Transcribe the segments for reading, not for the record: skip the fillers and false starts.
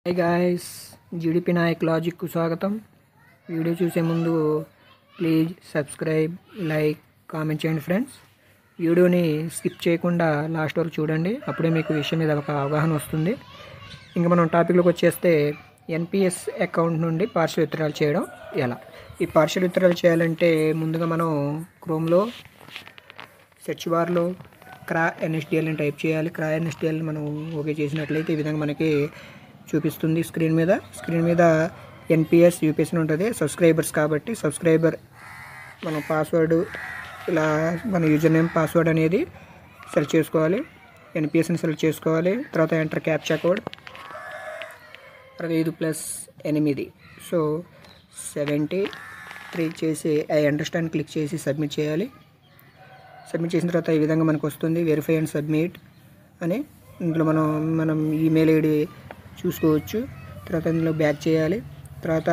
High guys, GDP Nayak లాజిక్కు స్వాగతం. Video చూసే ముందు ప్లీజ్ సబ్స్క్రైబ్, లైక్, కామెంట్ చేయండి ఫ్రెండ్స్. వీడియోని స్కిప్ చేయకుండా లాస్ట్ వరకు చూడండి, అప్పుడే మీకు విషయం మీద ఒక అవగాహన వస్తుంది. ఇంకా మనం టాపిక్లోకి వచ్చేస్తే ఎన్పిఎస్ అకౌంట్ నుండి పార్షల్ విత్డ్రాల్ చేయడం ఎలా. ఈ పార్షల్ విత్డ్రాల్ చేయాలంటే ముందుగా మనం క్రోమ్లో సెర్చ్ బార్లో క్రా ఎన్ఎస్డిఎల్ అని టైప్ చేయాలి. క్రా ఎన్ఎస్డిఎల్ మనం ఓకే చేసినట్లయితే ఈ విధంగా మనకి చూపిస్తుంది స్క్రీన్ మీద ఎన్పిఎస్ యూపీఎస్ అని ఉంటుంది. సబ్స్క్రైబర్స్ కాబట్టి సబ్స్క్రైబర్ మనం పాస్వర్డ్ ఇలా మన యూజర్ నేమ్ పాస్వర్డ్ అనేది సెలెక్ట్ చేసుకోవాలి. ఎన్పిఎస్ని సెలెక్ట్ చేసుకోవాలి. తర్వాత ఎంటర్ క్యాప్చా కోడ్ 65+8 సో 73 చేసి ఐ అండర్స్టాండ్ క్లిక్ చేసి సబ్మిట్ చేయాలి. సబ్మిట్ చేసిన తర్వాత ఈ విధంగా మనకు వస్తుంది వెరిఫై అండ్ సబ్మిట్ అని. ఇందులో మనం ఈమెయిల్ ఐడి చూసుకోవచ్చు. తర్వాత ఇందులో బ్యాక్ చేయాలి. తర్వాత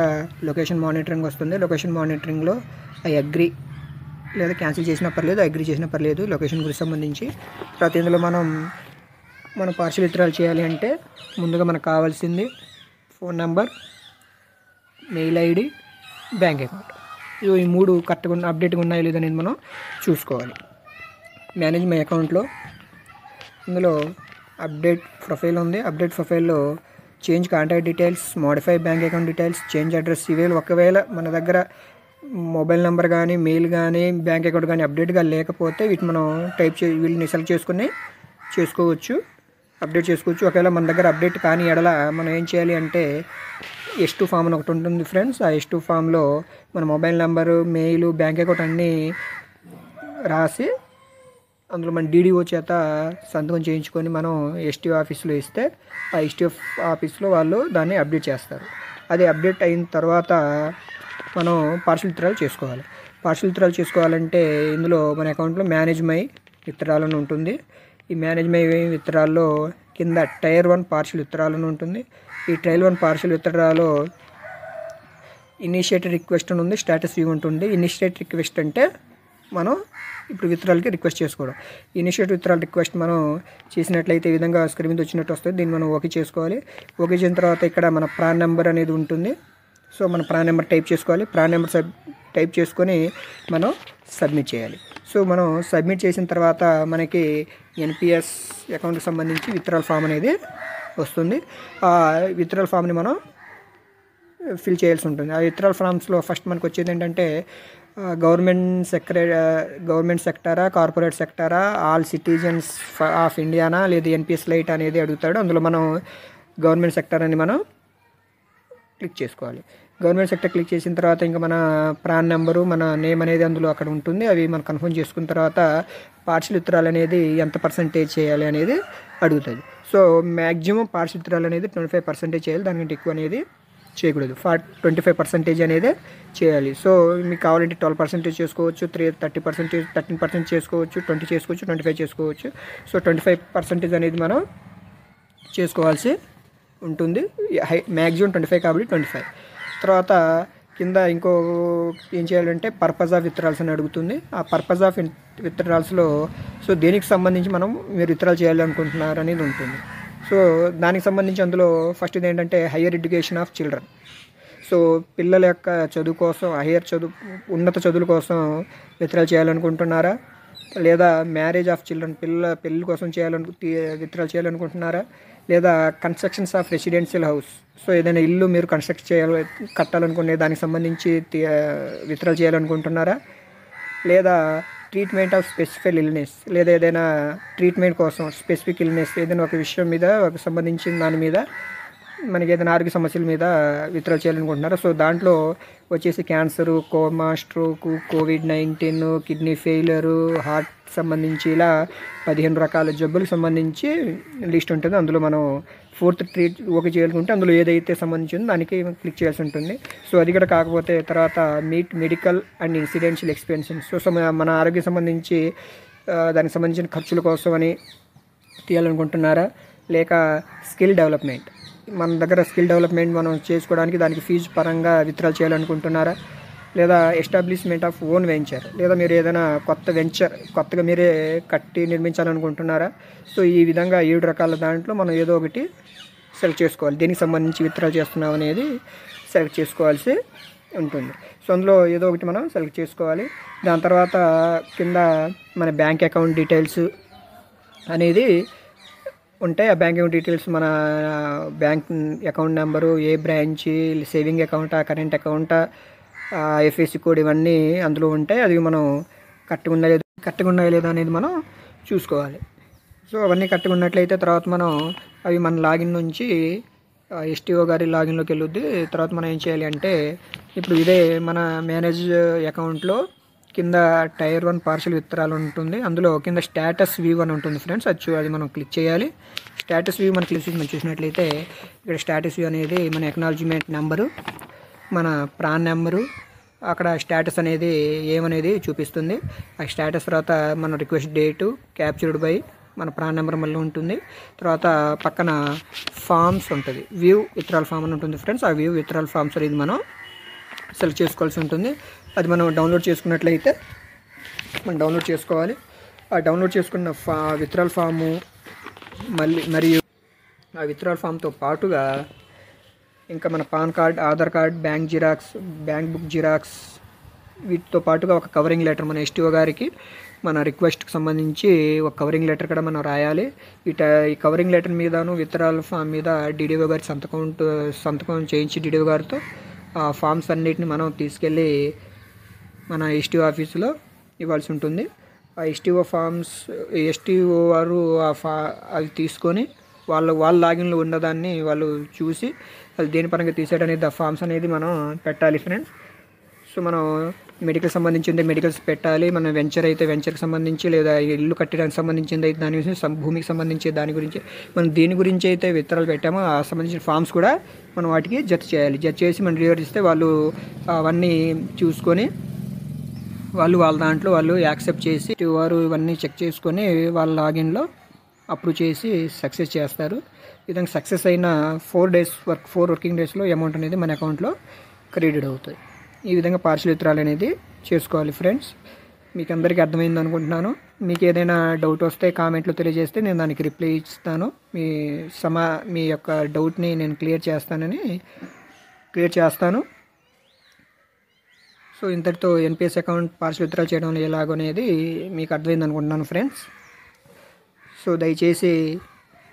లొకేషన్ మానిటరింగ్ వస్తుంది. లొకేషన్ మానిటరింగ్లో ఐ అగ్రీ లేదా క్యాన్సిల్ చేసినా పర్లేదు, అగ్రీ చేసినా పర్లేదు లొకేషన్ గురించి సంబంధించి. తర్వాత ఇందులో మనం పార్షల్ విత్డ్రాల్ చేయాలి అంటే ముందుగా మనకు కావాల్సింది phone number, mail ID, bank account. ఈ మూడు కరెక్ట్గా అప్డేట్గా ఉన్నాయో లేదనేది మనం చూసుకోవాలి. మేనేజ్ మై అకౌంట్లో ఇందులో అప్డేట్ ప్రొఫైల్ ఉంది. అప్డేట్ ప్రొఫైల్లో change contact details, modify bank account details, change address ఇవేలు ఒకవేళ మన దగ్గర మొబైల్ నెంబర్ కానీ మెయిల్ కానీ బ్యాంక్ అకౌంట్ కానీ అప్డేట్గా లేకపోతే వీటిని మనం వీటిని సెలెక్ట్ చేసుకుని అప్డేట్ చేసుకోవచ్చు. ఒకవేళ మన దగ్గర అప్డేట్ కానీ ఎడల మనం ఏం చేయాలి అంటే S2 ఫామ్ అని ఒకటి ఉంటుంది ఫ్రెండ్స్. ఆ S2 ఫామ్లో మన mobile number, mail, bank account అన్నీ రాసి అందులో మన DDO చేత సంతకం చేయించుకొని మనం STO ఆఫీస్లో ఇస్తే ఆ STO ఆఫీస్లో వాళ్ళు దాన్ని అప్డేట్ చేస్తారు. అది అప్డేట్ అయిన తర్వాత మనం పార్షల్ విత్డ్రాల్ చేసుకోవాలి. పార్షల్ విత్డ్రాల్ చేసుకోవాలంటే ఇందులో మన అకౌంట్లో మేనేజ్ మై విత్డ్రాల్ అని ఉంటుంది. ఈ మేనేజ్ మై విత్డ్రాల్లో కింద టైర్ 1 పార్షల్ విత్డ్రాల్ అని ఉంటుంది. ఈ టైర్ 1 పార్షల్ విత్డ్రాల్లో ఇనిషియేట్ రిక్వెస్ట్ అని ఉంది, స్టేటస్ వ్యూ ఉంటుంది. ఇనిషియేట్ రిక్వెస్ట్ అంటే మనం ఇప్పుడు విత్డ్రాల్కి రిక్వెస్ట్ చేసుకోవడం. ఇనిషియేట్ విత్డ్రాల్ రిక్వెస్ట్ మనం చేసినట్లయితే ఈ విధంగా స్క్రీన్ మీద వచ్చినట్టు వస్తుంది. దీన్ని మనం ఓకే చేసుకోవాలి. ఓకే చేసిన తర్వాత ఇక్కడ మన ప్రాన్ నెంబర్ అనేది ఉంటుంది. సో మన ప్రాన్ నెంబర్ టైప్ చేసుకోవాలి. ప్రాన్ నెంబర్ టైప్ చేసుకొని మనం సబ్మిట్ చేయాలి. సో మనం సబ్మిట్ చేసిన తర్వాత మనకి ఎన్పిఎస్ అకౌంట్కి సంబంధించి విత్డ్రాల్ ఫామ్ అనేది వస్తుంది. ఆ విత్డ్రాల్ ఫామ్ని మనం ఫిల్ చేయాల్సి ఉంటుంది. ఆ విత్డ్రాల్ ఫామ్స్లో ఫస్ట్ మనకు వచ్చేది ఏంటంటే గవర్నమెంట్ సెక్టారా, కార్పొరేట్ సెక్టారా, ఆల్ సిటిజన్స్ ఆఫ్ ఇండియానా, లేదా ఎన్పిఎస్ లైట్ అనేది అడుగుతాడు. అందులో మనం గవర్నమెంట్ సెక్టార్ అని మనం క్లిక్ చేసుకోవాలి. గవర్నమెంట్ సెక్టర్ క్లిక్ చేసిన తర్వాత ఇంకా మన ప్రాన్ నెంబరు, మన నేమ్ అనేది అందులో అక్కడ ఉంటుంది. అవి మనం కన్ఫర్మ్ చేసుకున్న తర్వాత పార్షల్ విత్డ్రాల్ అనేది ఎంత పర్సెంటేజ్ చేయాలి అనేది అడుగుతుంది. సో మ్యాక్సిమం పార్షల్ విత్డ్రాల్ అనేది 25% చేయాలి. దానికంటే ఎక్కువ అనేది చేయకూడదు. 25% అనేది చేయాలి. సో మీకు కావాలంటే 12% చేసుకోవచ్చు, 13% చేసుకోవచ్చు, 20 చేసుకోవచ్చు, 25 చేసుకోవచ్చు. సో 25% అనేది మనం చేసుకోవాల్సి ఉంటుంది. మ్యాక్సిమం 25 కాబట్టి 25. తర్వాత కింద ఇంకో ఏం చేయాలంటే పర్పస్ ఆఫ్ విత్డ్రాల్స్ అని అడుగుతుంది. ఆ పర్పస్ ఆఫ్ విత్డ్రాల్స్లో సో దేనికి సంబంధించి మీరు విత్డ్రాల్ చేయాలి అనుకుంటున్నారు అనేది ఉంటుంది. సో దానికి సంబంధించి అందులో ఫస్ట్ ఇది ఏంటంటే higher education of children. So పిల్లల యొక్క చదువు కోసం, ఉన్నత చదువుల కోసం విత్డ్రాల్ చేయాలనుకుంటున్నారా, లేదా మ్యారేజ్ ఆఫ్ చిల్డ్రన్ పెళ్ళి కోసం విత్డ్రాల్ చేయాలనుకుంటున్నారా, లేదా constructions of residential house. So ఏదైనా ఇల్లు మీరు కట్టాలనుకునే దానికి సంబంధించి విత్డ్రాల్ చేయాలనుకుంటున్నారా, లేదా ట్రీట్మెంట్ ఆఫ్ స్పెసిఫిక్ ఇల్నెస్, లేదా ఏదైనా ట్రీట్మెంట్ కోసం స్పెసిఫిక్ ఇల్నెస్ ఏదైనా ఒక విషయం మీద సంబంధించిన దాని మీద మనకి ఏదైనా ఆరోగ్య సమస్యల మీద విత్డ్రాల్ చేయాలనుకుంటున్నారు. సో దాంట్లో వచ్చేసి cancer, coma, stroke, COVID-19, kidney failure, heart సంబంధించి ఇలా 15 రకాల జబ్బులకు సంబంధించి లిస్ట్ ఉంటుంది. అందులో మనం 4th ట్రీట్ ఓకే చేయాలనుకుంటే అందులో ఏదైతే సంబంధించిందో దానికి క్లిక్ చేయాల్సి ఉంటుంది. సో అది కూడా కాకపోతే తర్వాత మెడికల్ అండ్ ఇన్సిడెన్షియల్ ఎక్స్పెన్సెస్. సో మన ఆరోగ్యం సంబంధించి దానికి సంబంధించిన ఖర్చుల కోసం అని తీయాలనుకుంటున్నారా, లేక స్కిల్ డెవలప్మెంట్, మన దగ్గర స్కిల్ డెవలప్మెంట్ మనం చేసుకోవడానికి దానికి ఫీజు పరంగా విత్డ్రాల్ చేయాలనుకుంటున్నారా, లేదా ఎస్టాబ్లిష్మెంట్ ఆఫ్ ఓన్ వెంచర్, లేదా మీరు ఏదైనా కొత్తగా మీరే కట్టి నిర్మించాలనుకుంటున్నారా. సో ఈ విధంగా 7 రకాల దాంట్లో మనం ఏదో ఒకటి సెలెక్ట్ చేసుకోవాలి. దేనికి సంబంధించి విత్డ్రా చేస్తున్నాం అనేది సెలెక్ట్ చేసుకోవాల్సి ఉంటుంది. సో అందులో ఏదో ఒకటి మనం సెలెక్ట్ చేసుకోవాలి. దాని తర్వాత కింద మన బ్యాంక్ అకౌంట్ డీటెయిల్స్ అనేది ఉంటాయి. ఆ బ్యాంక్ అకౌంట్ డీటెయిల్స్ మన బ్యాంక్ అకౌంట్ నెంబరు, ఏ బ్రాంచ్, సేవింగ్ అకౌంటా, కరెంట్ అకౌంటా, ఎఫ్ఎస్సి కోడ్ ఇవన్నీ అందులో ఉంటాయి. అది మనం కరెక్ట్గా ఉన్నాయో లేదా అనేది మనం చూసుకోవాలి. సో అవన్నీ కరెక్ట్గా ఉన్నట్లయితే తర్వాత మనం అవి మన లాగిన్ నుంచి ఎస్టీఓ గారి లాగిన్లోకి వెళ్ళొద్ది. తర్వాత మనం ఏం చేయాలి అంటే ఇప్పుడు ఇదే మన మేనేజ్ అకౌంట్లో కింద టైర్ 1 పార్షల్ విత్డ్రాల్ ఉంటుంది. అందులో కింద స్టేటస్ వ్యూ అని ఉంటుంది ఫ్రెండ్స్. అది మనం క్లిక్ చేయాలి. స్టేటస్ వ్యూ మనం క్లిక్ చేసి మనం చూసినట్లయితే ఇక్కడ స్టేటస్ వ్యూ అనేది మన ఎక్నాలజ్మెంట్ నెంబరు, మన ప్రాన్ నెంబరు, అక్కడ స్టేటస్ అనేది ఏమనేది చూపిస్తుంది. ఆ స్టేటస్ తర్వాత మన రిక్వెస్ట్ డేటు, క్యాప్చర్డ్ బై మన ప్రాన్ నెంబర్ మళ్ళీ ఉంటుంది. తర్వాత పక్కన ఫామ్స్ ఉంటుంది, వ్యూ విత్డ్రాల్ ఫామ్ అని ఉంటుంది ఫ్రెండ్స్. ఆ వ్యూ విత్డ్రాల్ ఫామ్స్ అనేది మనం సెలెక్ట్ చేసుకోవాల్సి ఉంటుంది. అది మనం డౌన్లోడ్ చేసుకున్నట్లయితే మనం డౌన్లోడ్ చేసుకోవాలి. ఆ డౌన్లోడ్ చేసుకున్న విత్డ్రాల్ ఫాము మరియు ఆ విత్డ్రాల్ ఫామ్తో పాటుగా ఇంకా మన pan card, Aadhaar card, bank xerox, bank book xerox, వీటితో పాటుగా ఒక కవరింగ్ లెటర్ మన ఎస్టీఓ గారికి మన రిక్వెస్ట్కి సంబంధించి ఒక కవరింగ్ లెటర్ కూడా మనం రాయాలి. ఈ కవరింగ్ లెటర్ మీదను విత్డ్రాల్ ఫామ్ మీద డీడీఓ గారి సంతకం చేయించి డీడీఓ గారితో ఆ ఫామ్స్ అన్నిటిని మనం తీసుకెళ్ళి మన ఎస్టీఓ ఆఫీసులో ఇవ్వాల్సి ఉంటుంది. ఆ ఎస్టీఓ వారు అవి తీసుకొని వాళ్ళ లాగిన్లో ఉన్నదాన్ని వాళ్ళు చూసి అది దేని పరంగా తీసేయడానికి ఆ ఫామ్స్ అనేది మనం పెట్టాలి ఫ్రెండ్స్. సో మనం మెడికల్ సంబంధించింది మెడికల్స్ పెట్టాలి. మన వెంచర్ అయితే వెంచర్కి సంబంధించి, లేదా ఇల్లు కట్టడానికి సంబంధించింది అయితే దాని గురించి, భూమికి సంబంధించి దాని గురించి, మనం దేని గురించి అయితే విత్తనాలు పెట్టామో ఆ సంబంధించిన ఫామ్స్ కూడా మనం వాటికి జత చేయాలి. జత చేసి మనం డెలివరీ ఇస్తే వాళ్ళు అవన్నీ చూసుకొని వాళ్ళ దాంట్లో యాక్సెప్ట్ చేసి వారు ఇవన్నీ చెక్ చేసుకొని వాళ్ళ లాగిన్లో అప్రూవ్ చేసి సక్సెస్ చేస్తారు. ఈ విధంగా సక్సెస్ అయిన 4 వర్కింగ్ డేస్లో అమౌంట్ అనేది మన అకౌంట్లో క్రెడిట్ అవుతుంది. ఈ విధంగా పార్షల్ విత్డ్రాల్ అనేది చేసుకోవాలి ఫ్రెండ్స్. మీకు అందరికీ అర్థమైంది అనుకుంటున్నాను. మీకు ఏదైనా డౌట్ వస్తే కామెంట్లో తెలియజేస్తే నేను దానికి రిప్లై ఇస్తాను. మీ యొక్క డౌట్ని నేను క్లియర్ చేస్తాను. సో ఇంతటితో ఎన్పిఎస్ అకౌంట్ పార్షల్ విత్డ్రాల్ చేయడం ఎలాగనేది మీకు అర్థమైంది అనుకుంటున్నాను ఫ్రెండ్స్. సో దయచేసి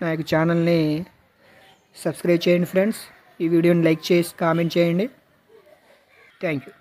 నా యొక్క ఛానల్ని సబ్స్క్రైబ్ చేయండి ఫ్రెండ్స్. ఈ వీడియోని లైక్ చేసి కామెంట్ చేయండి. Thank you.